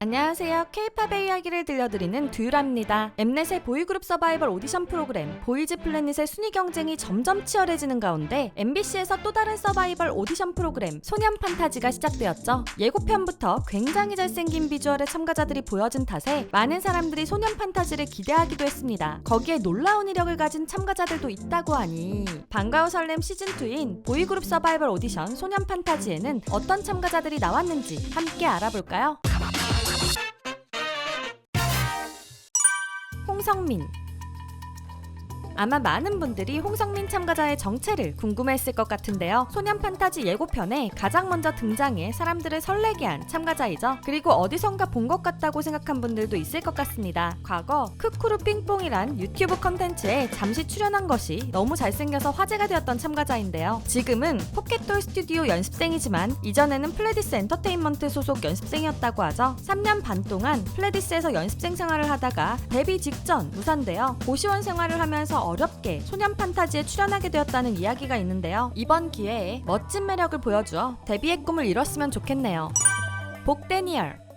안녕하세요. K-팝의 이야기를 들려드리는 듀라입니다. 엠넷의 보이그룹 서바이벌 오디션 프로그램 보이즈 플래닛의 순위 경쟁이 점점 치열해지는 가운데 MBC에서 또 다른 서바이벌 오디션 프로그램 소년 판타지가 시작되었죠. 예고편부터 굉장히 잘생긴 비주얼의 참가자들이 보여진 탓에 많은 사람들이 소년 판타지를 기대하기도 했습니다. 거기에 놀라운 이력을 가진 참가자들도 있다고 하니 반가워 설렘 시즌2인 보이그룹 서바이벌 오디션 소년 판타지에는 어떤 참가자들이 나왔는지 함께 알아볼까요? 홍성민. 아마 많은 분들이 홍성민 참가자의 정체를 궁금해했을 것 같은데요. 소년 판타지 예고편에 가장 먼저 등장해 사람들을 설레게 한 참가자이죠. 그리고 어디선가 본 것 같다고 생각한 분들도 있을 것 같습니다. 과거 크쿠루 삥뽕이란 유튜브 컨텐츠에 잠시 출연한 것이 너무 잘생겨서 화제가 되었던 참가자인데요. 지금은 포켓돌 스튜디오 연습생이지만 이전에는 플레디스 엔터테인먼트 소속 연습생이었다고 하죠. 3년 반 동안 플레디스에서 연습생 생활을 하다가 데뷔 직전 무산되어 고시원 생활을 하면서 어렵게 소년 판타지에 출연하게 되었다는 이야기가 있는데요. 이번 기회에 멋진 매력을 보여주어 데뷔의 꿈을 이뤘으면 좋겠네요. 복데니얼.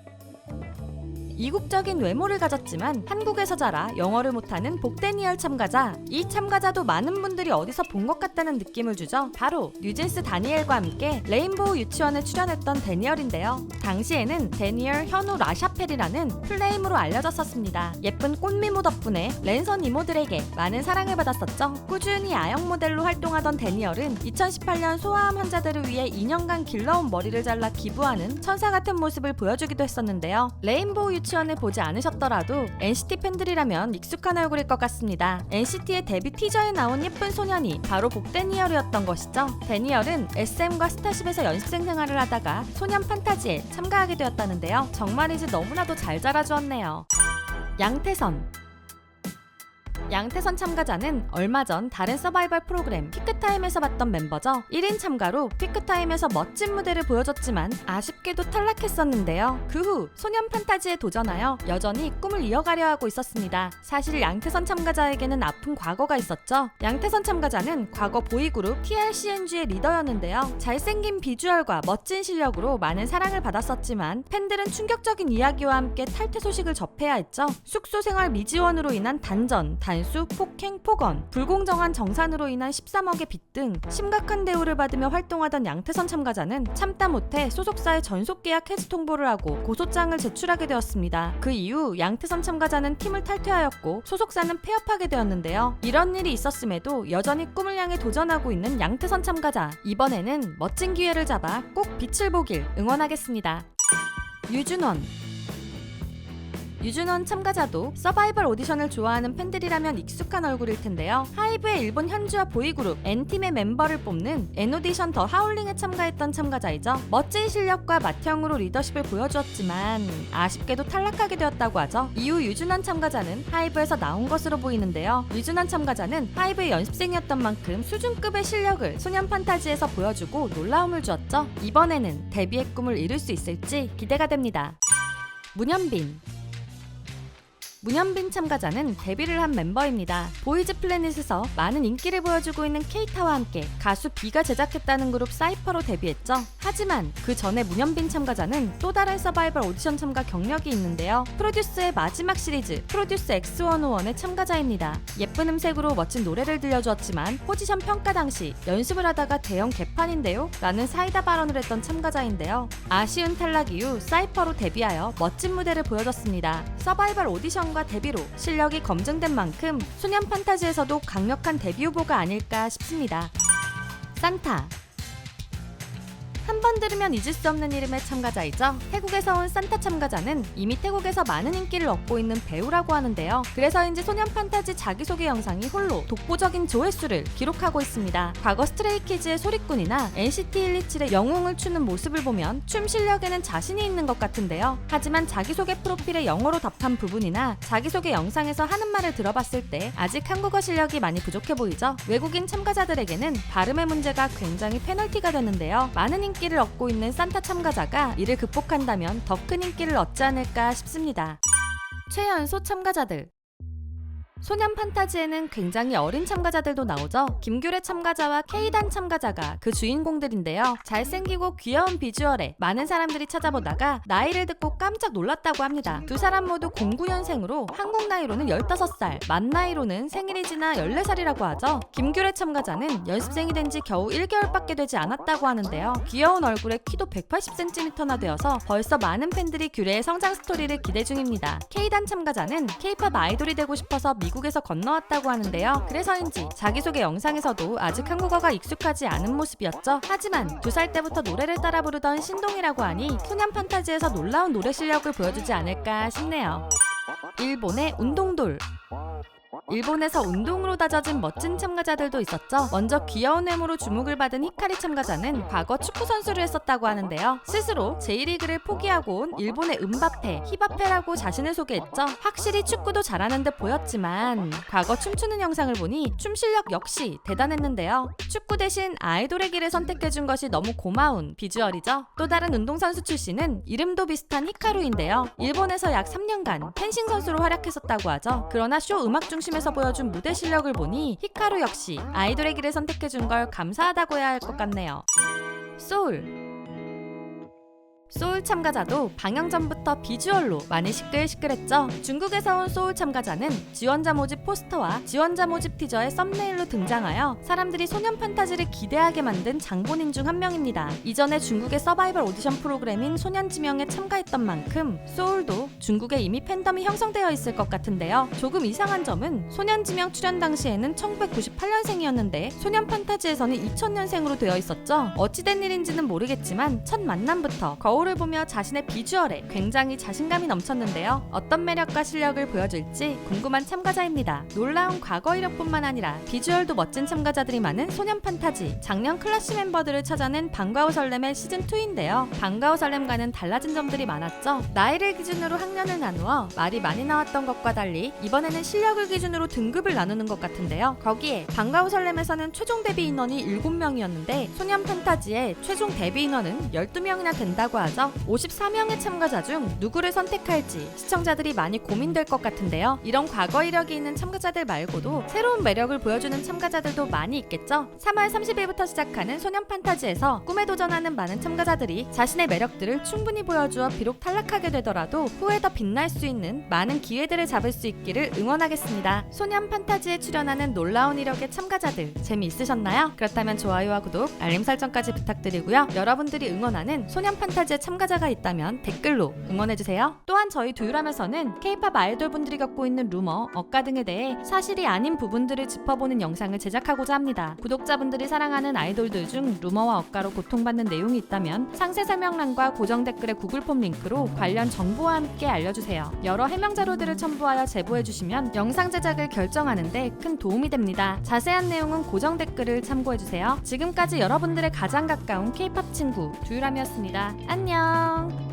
이국적인 외모를 가졌지만 한국에서 자라 영어를 못하는 복데니얼 참가자. 이 참가자도 많은 분들이 어디서 본 것 같다는 느낌을 주죠. 바로 뉴진스 다니엘과 함께 레인보우 유치원에 출연했던 데니얼인데요. 당시에는 데니얼 현우 라샤펠이라는 플레임으로 알려졌었습니다. 예쁜 꽃미모 덕분에 랜선 이모들에게 많은 사랑을 받았었죠. 꾸준히 아역 모델로 활동하던 데니얼은 2018년 소아암 환자들을 위해 2년간 길러온 머리를 잘라 기부하는 천사 같은 모습을 보여주기도 했었는데요. 레인보우 유치원을 보지 않으셨더라도 NCT 팬들이라면 익숙한 얼굴일 것 같습니다. NCT의 데뷔 티저에 나온 예쁜 소년이 바로 복데니얼이었던 것이죠. 데니얼은 SM과 스타쉽에서 연습생 생활을 하다가 소년 판타지에 참가하게 되었다는데요. 정말이지 너무나도 잘 자라주었네요. 양태선. 양태선 참가자는 얼마 전 다른 서바이벌 프로그램 피크타임에서 봤던 멤버죠. 1인 참가로 피크타임에서 멋진 무대를 보여줬지만 아쉽게도 탈락했었는데요. 그 후 소년 판타지에 도전하여 여전히 꿈을 이어가려 하고 있었습니다. 사실 양태선 참가자에게는 아픈 과거가 있었죠. 양태선 참가자는 과거 보이그룹 TRCNG의 리더였는데요. 잘생긴 비주얼과 멋진 실력으로 많은 사랑을 받았었지만 팬들은 충격적인 이야기와 함께 탈퇴 소식을 접해야 했죠. 숙소 생활 미지원으로 인한 단전, 단수, 폭행, 폭언, 불공정한 정산으로 인한 13억의 빚 등 심각한 대우를 받으며 활동하던 양태선 참가자는 참다 못해 소속사에 전속계약 해지 통보를 하고 고소장을 제출하게 되었습니다. 그 이후 양태선 참가자는 팀을 탈퇴하였고 소속사는 폐업하게 되었는데요. 이런 일이 있었음에도 여전히 꿈을 향해 도전하고 있는 양태선 참가자. 이번에는 멋진 기회를 잡아 꼭 빛을 보길 응원하겠습니다. 유준원. 유준원 참가자도 서바이벌 오디션을 좋아하는 팬들이라면 익숙한 얼굴일 텐데요. 하이브의 일본 현지화 보이그룹 N팀의 멤버를 뽑는 N오디션 더 하울링에 참가했던 참가자이죠. 멋진 실력과 맏형으로 리더십을 보여주었지만 아쉽게도 탈락하게 되었다고 하죠. 이후 유준원 참가자는 하이브에서 나온 것으로 보이는데요. 유준원 참가자는 하이브의 연습생이었던 만큼 수준급의 실력을 소년 판타지에서 보여주고 놀라움을 주었죠. 이번에는 데뷔의 꿈을 이룰 수 있을지 기대가 됩니다. 문현빈. 문현빈 참가자는 데뷔를 한 멤버입니다. 보이즈 플래닛에서 많은 인기를 보여주고 있는 케이타와 함께 가수 B가 제작했다는 그룹 사이퍼로 데뷔했죠. 하지만 그 전에 문현빈 참가자는 또 다른 서바이벌 오디션 참가 경력이 있는데요. 프로듀스의 마지막 시리즈 프로듀스 X101의 참가자입니다. 예쁜 음색으로 멋진 노래를 들려주었지만 포지션 평가 당시 연습을 하다가 대형 개판인데요? 라는 사이다 발언을 했던 참가자인데요. 아쉬운 탈락 이후 사이퍼로 데뷔하여 멋진 무대를 보여줬습니다. 서바이벌 오디션 과 데뷔로 실력이 검증된 만큼 소년 판타지에서도 강력한 데뷔 후보가 아닐까 싶습니다. 산타. 한 번 들으면 잊을 수 없는 이름의 참가자이죠. 태국에서 온 산타 참가자는 이미 태국에서 많은 인기를 얻고 있는 배우라고 하는데요. 그래서인지 소년 판타지 자기소개 영상이 홀로 독보적인 조회수를 기록하고 있습니다. 과거 스트레이키즈의 소리꾼이나 NCT 127의 영웅을 추는 모습을 보면 춤 실력에는 자신이 있는 것 같은데요. 하지만 자기소개 프로필에 영어로 답한 부분이나 자기소개 영상에서 하는 말을 들어봤을 때 아직 한국어 실력이 많이 부족해 보이죠. 외국인 참가자들에게는 발음의 문제가 굉장히 페널티가 되는데요. 많은 인기를 얻고 있는 산타 참가자가 이를 극복한다면 더 큰 인기를 얻지 않을까 싶습니다. 최연소 참가자들. 소년 판타지에는 굉장히 어린 참가자들도 나오죠. 김규래 참가자와 K단 참가자가 그 주인공들인데요. 잘생기고 귀여운 비주얼에 많은 사람들이 찾아보다가 나이를 듣고 깜짝 놀랐다고 합니다. 두 사람 모두 09년생으로 한국 나이로는 15살, 만 나이로는 생일이 지나 14살이라고 하죠. 김규래 참가자는 연습생이 된 지 겨우 1개월밖에 되지 않았다고 하는데요. 귀여운 얼굴에 키도 180cm나 되어서 벌써 많은 팬들이 규래의 성장 스토리를 기대 중입니다. K단 참가자는 K-팝 아이돌이 되고 싶어서 미국에서 건너왔다고 하는데요. 그래서인지 자기소개 영상에서도 아직 한국어가 익숙하지 않은 모습이었죠. 하지만 2살 때부터 노래를 따라 부르던 신동이라고 하니 소년 판타지에서 놀라운 노래 실력을 보여주지 않을까 싶네요. 일본의 운동돌. 일본에서 운동으로 다져진 멋진 참가자들도 있었죠. 먼저 귀여운 외모로 주목을 받은 히카리 참가자는 과거 축구 선수를 했었다고 하는데요. 스스로 J리그를 포기하고 온 일본의 음바페, 히바페라고 자신을 소개했죠. 확실히 축구도 잘하는 듯 보였지만 과거 춤추는 영상을 보니 춤 실력 역시 대단했는데요. 축구 대신 아이돌의 길을 선택해준 것이 너무 고마운 비주얼이죠. 또 다른 운동선수 출신은 이름도 비슷한 히카루인데요. 일본에서 약 3년간 펜싱 선수로 활약했었다고 하죠. 그러나 쇼 음악 중심에서 보여준 무대 실력을 보니 히카루 역시 아이돌의 길을 선택해준 걸 감사하다고 해야 할 것 같네요. 소울 참가자도 방영 전부터 비주얼로 많이 시끌시끌했죠. 중국에서 온 소울 참가자는 지원자 모집 포스터와 지원자 모집 티저의 썸네일로 등장하여 사람들이 소년 판타지를 기대하게 만든 장본인 중 한 명입니다. 이전에 중국의 서바이벌 오디션 프로그램인 소년지명에 참가했던 만큼 소울도 중국에 이미 팬덤이 형성되어 있을 것 같은데요. 조금 이상한 점은 소년지명 출연 당시에는 1998년생이었는데 소년 판타지에서는 2000년생으로 되어 있었죠. 어찌된 일인지는 모르겠지만 첫 만남부터 거울을 보며 자신의 비주얼에 굉장히 자신감이 넘쳤는데요. 어떤 매력과 실력을 보여줄지 궁금한 참가자입니다. 놀라운 과거 이력뿐만 아니라 비주얼도 멋진 참가자들이 많은 소년 판타지. 작년 클래시 멤버들을 찾아낸 방과후 설렘의 시즌2인데요. 방과후 설렘과는 달라진 점들이 많았죠. 나이를 기준으로 학년을 나누어 말이 많이 나왔던 것과 달리 이번에는 실력을 기준으로 등급을 나누는 것 같은데요. 거기에 방과후 설렘에서는 최종 데뷔 인원이 7명이었는데 소년 판타지의 최종 데뷔 인원은 12명이나 된다고 하죠. 54명의 참가자 중 누구를 선택할지 시청자들이 많이 고민될 것 같은데요. 이런 과거 이력이 있는 참가자들 말고도 새로운 매력을 보여주는 참가자들도 많이 있겠죠. 3월 30일부터 시작하는 소년 판타지에서 꿈에 도전하는 많은 참가자들이 자신의 매력들을 충분히 보여주어 비록 탈락하게 되더라도 후에 더 빛날 수 있는 많은 기회들을 잡을 수 있기를 응원하겠습니다. 소년 판타지에 출연하는 놀라운 이력의 참가자들 재미있으셨나요? 그렇다면 좋아요와 구독, 알림 설정까지 부탁드리고요. 여러분들이 응원하는 소년 판타지의 참가자가 있다면 댓글로 응원해주세요. 또한 저희 두유람에서는 K-팝 아이돌분들이 겪고 있는 루머, 억가 등에 대해 사실이 아닌 부분들을 짚어보는 영상을 제작하고자 합니다. 구독자분들이 사랑하는 아이돌들 중 루머와 억가로 고통받는 내용이 있다면 상세 설명란과 고정 댓글의 구글 폼 링크로 관련 정보와 함께 알려주세요. 여러 해명 자료들을 첨부하여 제보해주시면 영상 제작을 결정하는 데 큰 도움이 됩니다. 자세한 내용은 고정 댓글을 참고해주세요. 지금까지 여러분들의 가장 가까운 K-팝 친구 두유람이었습니다. 안녕.